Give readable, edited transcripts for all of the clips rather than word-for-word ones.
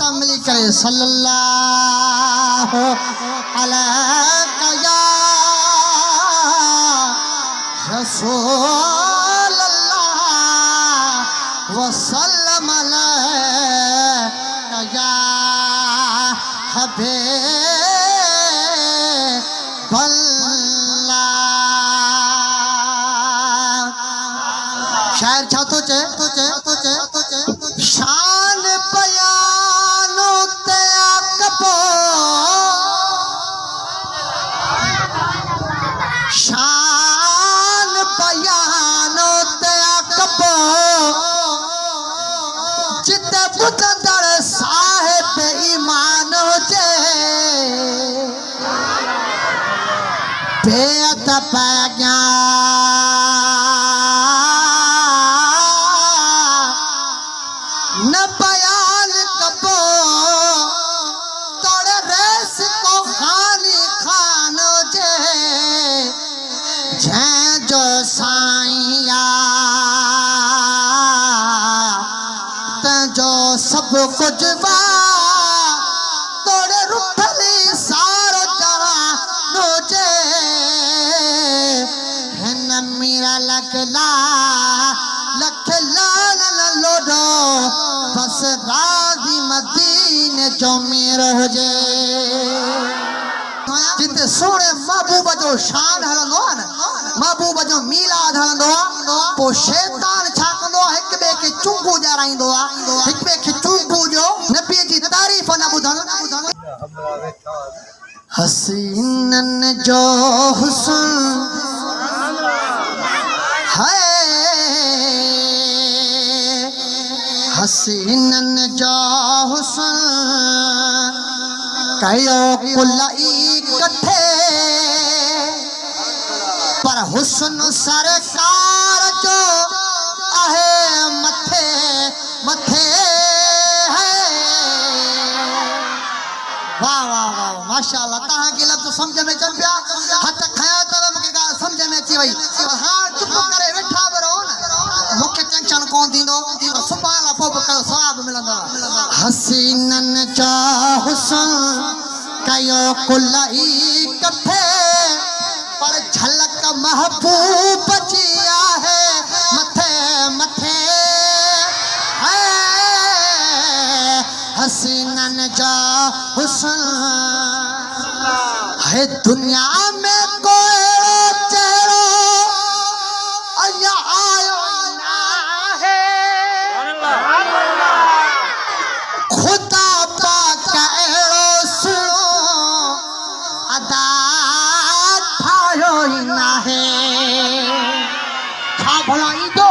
सां मिली करे सल्लल्लाहु अलैहि या रसूल अल्लाह वसल्लम अलैहि या हबीब अल्लाह। शायर छा तो चे शान बयानो ते अकबो शान बयानो ते अकबो जिते बुधदड़ साहिब ईमान जे बेअदब न बयान कबो तोड़े रेस को खानी खानो जे जैं जो साइया तंजो सब कुछ बा तोड़े रुठली सारो जवानो जे हिन मीरा लगला लखला न लोडो बस राजी मदीने जो मेर हुजे जिते सोने महबूब जो शान हलंदो आहे न महबूब जो मीलाद हलंदो आहे पो शैतान छा कंदो आहे हिक ॿिए खे चुंबू ॼाराईंदो आहे हिक ॿिए खे चुंबू जो नबी जी तारीफ़ न ॿुधण हसीनन जो हुस्न है हसीनन जो हुस्न कयो कुलई कठे पर हुस्न सरकार जो आहे मथे मथे है। वाह वाह वाह माशाअल्लाह तहां के लफ्ज़ समझ में अचन पिया हथ खया तव मूंखे ॻाल्हि समझ में अची वई हां चुप करे वेठा बि रहो न मूंखे टेंशन कोन थींदो सुभाणे खां पोइ बि कयो सवाब मिलंदो। हसीनन जो हुस्न कयो कुलई कठे पर झलक महबूब जी आहे मथे मथे है। हसीनन जो हुस्न है दुनिया में कोई चेहरो अया आयो ना है खुदा पाक अहिड़ो सुणो अदा ठाहियो ई नाहे छा भला ईंदो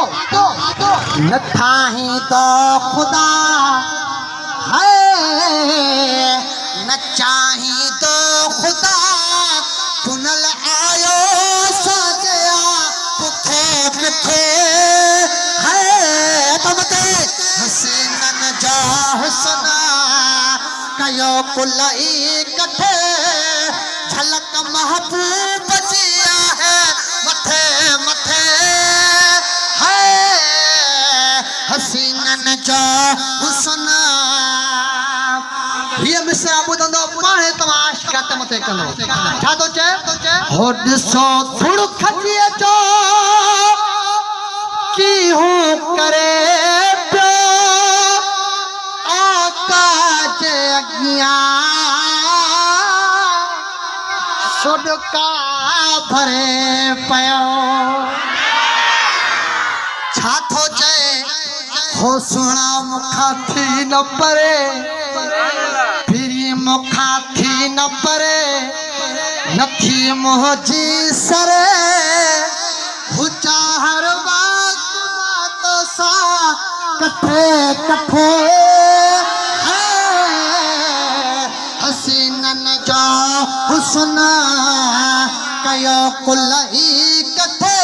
न ठाहींदो खुदा है न चाहींदो खुदा चुनल आयो सजया पुठे किथे है तमते हसीनन जो हुस्न कयो कुलई कठे झलक महबूब जी आहे मथे मथे है। हसीनन जो हुस्न ये मिसरा ॿुधंदो पाणे तव्हां आशिक़ात मथे कंदो छा थो चए हो ॾिसो थोरो खजी अचो की हूं करे पियो आका जे अॻियां सुडका भरे पियो छा थो चए हो सुहिणा मूंखां थी न परे फिरी मूंखां थी न परे नथी मुंहिंजी सरे हुजा हर वक़्त सां कठे कठे है। हसीनन जो हुस्न कयो कुलई कठे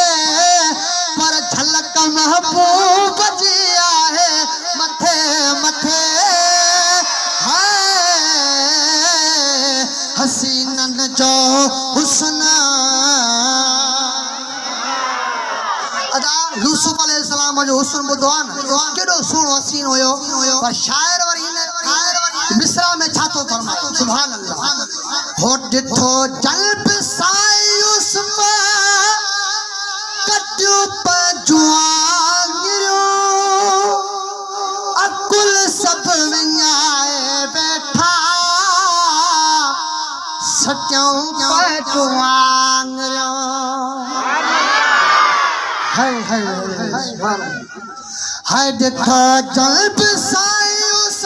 पर झलक महबूब जी आहे मथे मथे है। हसीनन जो हुस्न अदा यूसुफ अलैहिस्सलाम जो हुस्न बुधो न केडो सुणो हसीन होयो पर शायर वरी मिसरा में छातो फरमाए सुभान अल्लाह हो डिठो जल्ब सायुस कट्यो पजुआंगिरो अकुल सब विञाए बैठा सच्चों पजुआंगिरो हाय डिठो जल्ब सायुस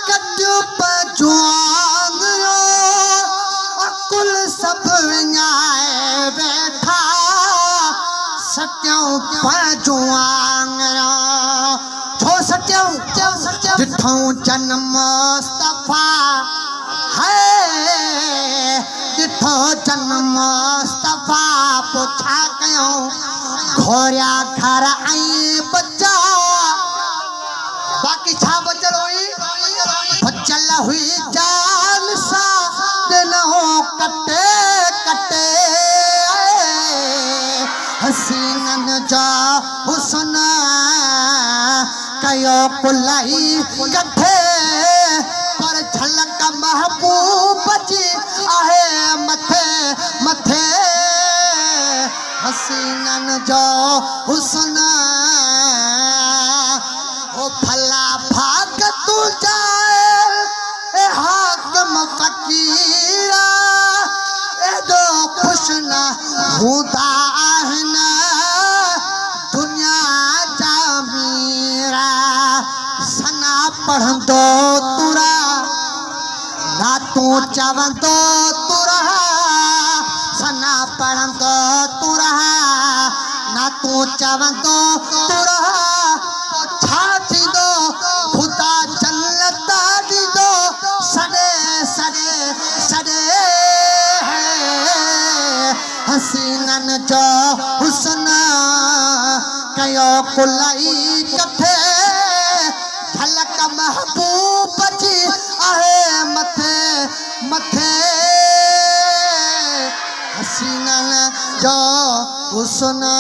कट्यो पजुआंगिरो अकुल सब विञाए बैठा सत्यों पजुआंगिरो छो सत्यों डिठो जन्म मुस्तफा है डिठो जन्म मुस्तफा पुछा कयो घोरिया घर आई बच्चा बाकी छा बचल हुई बचल हुई जान सा दिन हो कटे कटे हसीनन जा हुस्न कयो कुलाई कथे पर झलक महबूब जी आहे मथे मथे हसीनन जो हुस्न ओ भला भाग तू जाए ए हाकिम फकीरा ए दो खुश न हूंदा आहिनि दुनिया जा मीरा सना पढ़ंदो तुरा ना तू चवंदो तुरा सना पढ़ंदो तुरा ना तू चवंदो तुरा छा थींदो ख़ुदा जन्नत ॾींदो सॾे सॾे सॾे हसीनन जो हुस्न कयो कुलाई कथे झलक महबूब जी आहे मथे मथे हसीनन जो हुस्न